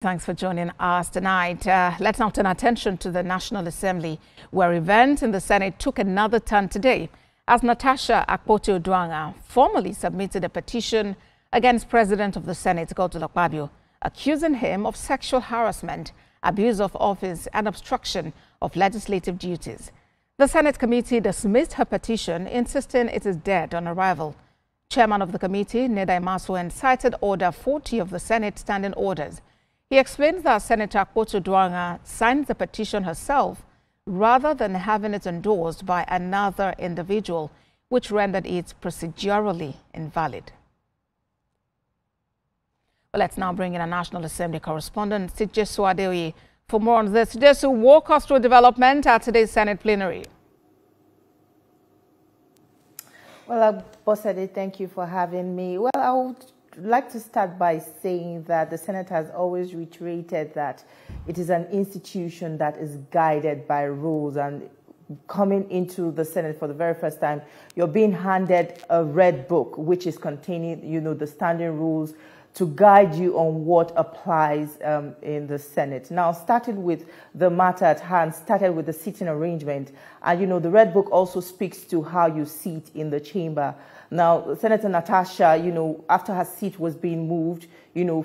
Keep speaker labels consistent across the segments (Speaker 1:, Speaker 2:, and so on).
Speaker 1: Thanks for joining us tonight. Let's now turn our attention to the National Assembly, where events in the Senate took another turn today as Natasha Akpoti-Uduaghan formally submitted a petition against President of the Senate Godswill Akpabio, accusing him of sexual harassment, abuse of office and obstruction of legislative duties. The Senate committee dismissed her petition, insisting it is dead on arrival. Chairman of the committee, Neda Imasuen, cited Order 40 of the Senate Standing Orders. He explains that Senator Akpoti-Uduaghan signed the petition herself rather than having it endorsed by another individual, which rendered it procedurally invalid. Well, let's now bring in a National Assembly correspondent, Jesu Adeoye, for more on this. Jesu, walk us through development at today's Senate plenary.
Speaker 2: Well, Bosede, thank you for having me. Well, I would like to start by saying that the Senate has always reiterated that it is an institution that is guided by rules, and coming into the Senate for the very first time, you're being handed a red book which is containing, the standing rules to guide you on what applies in the Senate. Now, starting with the matter at hand, started with the seating arrangement, and the red book also speaks to how you sit in the chamber. Now, Senator Natasha, after her seat was being moved,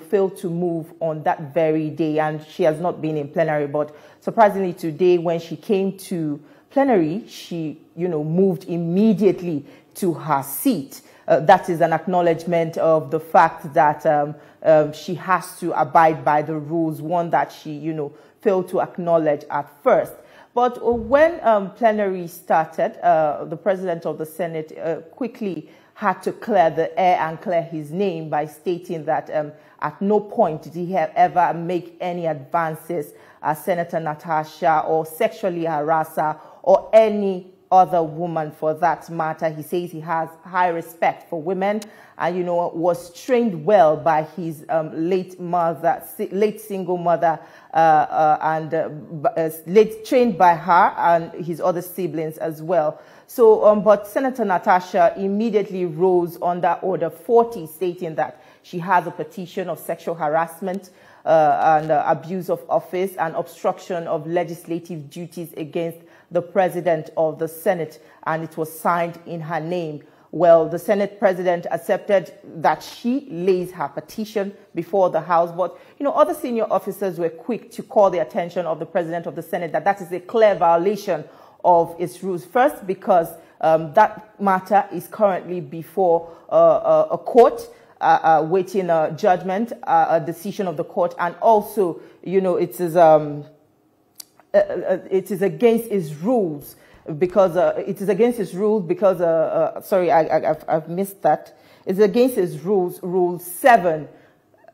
Speaker 2: failed to move on that very day, and she has not been in plenary. But surprisingly, today, when she came to plenary, she, moved immediately to her seat. That is an acknowledgement of the fact that she has to abide by the rules, one that she, failed to acknowledge at first. But when plenary started, the President of the Senate quickly had to clear the air and clear his name by stating that at no point did he ever make any advances as Senator Natasha or sexually harass her or any other woman for that matter. He says he has high respect for women and, was trained well by his late single mother trained by her and his other siblings as well. So, but Senator Natasha immediately rose under Order 40, stating that she has a petition of sexual harassment and abuse of office and obstruction of legislative duties against the President of the Senate, and it was signed in her name. Well, the Senate President accepted that she lays her petition before the House, but, other senior officers were quick to call the attention of the President of the Senate that is a clear violation of its rules. First, because that matter is currently before a court, waiting a judgment, a decision of the court, and also, it is against its rules because sorry, I've missed that. It's against its rules, Rule 7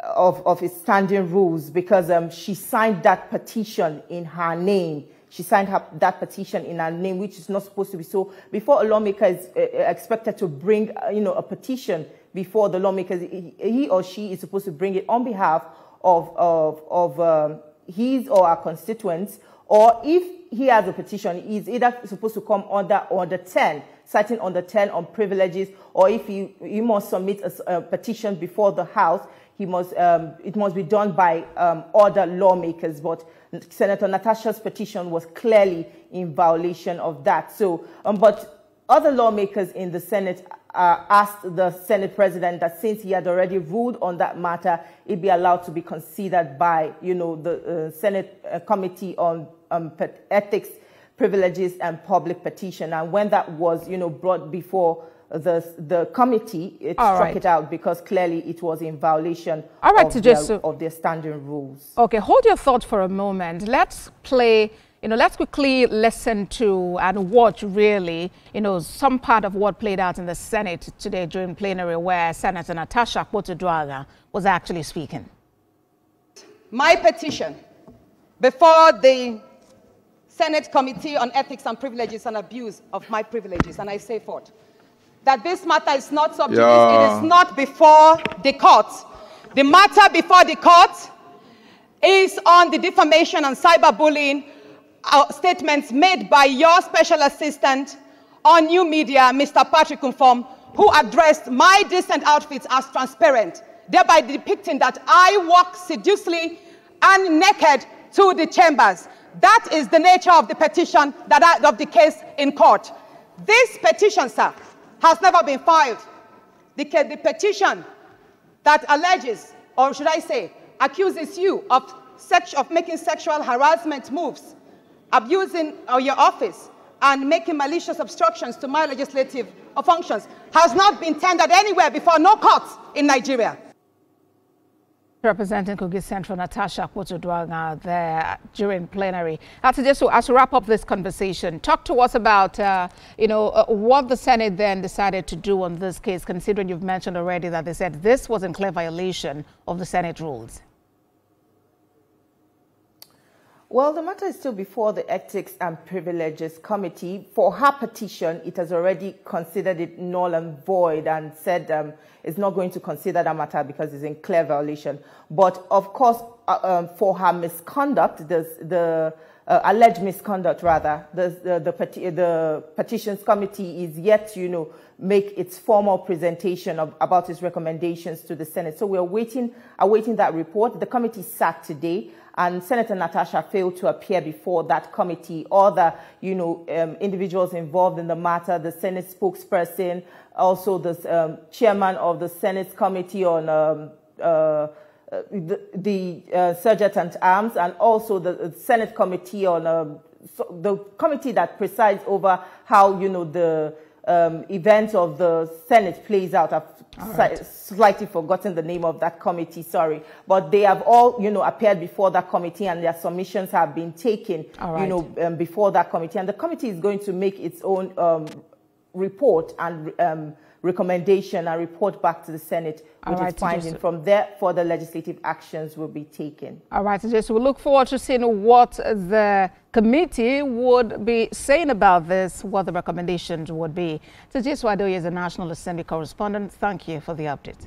Speaker 2: of its standing rules, because she signed that petition in her name. She signed that petition in her name, which is not supposed to be so. Before a lawmaker is expected to bring, a petition before the lawmakers, he or she is supposed to bring it on behalf of his or her constituents, or if he has a petition, he's either supposed to come under Order 10, citing Order 10 on privileges, or if he must submit a petition before the House, it must be done by other lawmakers. But Senator Natasha's petition was clearly in violation of that. So, but other lawmakers in the Senate asked the Senate President that since he had already ruled on that matter, it be allowed to be considered by, the Senate Committee on Ethics, Privileges, and Public Petition. And when that was, brought before the committee, it struck it out because clearly it was in violation of their standing rules.
Speaker 1: Okay, hold your thought for a moment. Let's play, let's quickly listen to and watch really, some part of what played out in the Senate today during plenary where Senator Natasha Akpoti-Uduaghan was actually speaking.
Speaker 3: My petition before the Senate Committee on Ethics and Privileges and Abuse of my privileges, and I say forth that this matter is not subject, it is not before the court. The matter before the court is on the defamation and cyberbullying statements made by your special assistant on new media, Mr. Patrick Umfom, who addressed my decent outfits as transparent, thereby depicting that I work sedulously and naked to the chambers. That is the nature of the petition, of the case in court. This petition, sir, has never been filed. The petition that alleges, or should I say, accuses you of making sexual harassment moves, abusing your office, and making malicious obstructions to my legislative functions has not been tendered anywhere before, no courts in Nigeria.
Speaker 1: Representing Kogi Central, Natasha Akpoti-Uduaghan there during plenary. As to wrap up this conversation, talk to us about, what the Senate then decided to do on this case, considering you've mentioned already that they said this was in clear violation of the Senate rules.
Speaker 2: Well, the matter is still before the Ethics and Privileges Committee. For her petition, it has already considered it null and void and said it's not going to consider that matter because it's in clear violation. But, of course, for her misconduct, the alleged misconduct, rather, the Petitions Committee is yet to, make its formal presentation about its recommendations to the Senate. So we're awaiting that report. The committee sat today, and Senator Natasha failed to appear before that committee. All the, individuals involved in the matter, the Senate spokesperson, also the chairman of the Senate Committee on the Sergeant at Arms, and also the Senate Committee on the committee that presides over how, the event of the Senate plays out. I've slightly forgotten the name of that committee, sorry. But they have all, appeared before that committee, and their submissions have been taken, before that committee. And the committee is going to make its own report and recommendation and report back to the Senate with its findings. From there, further legislative actions will be taken. All right, so we look forward to seeing what the committee would be saying about this, what the recommendations would be. So Adoye is a National Assembly correspondent. Thank you for the update.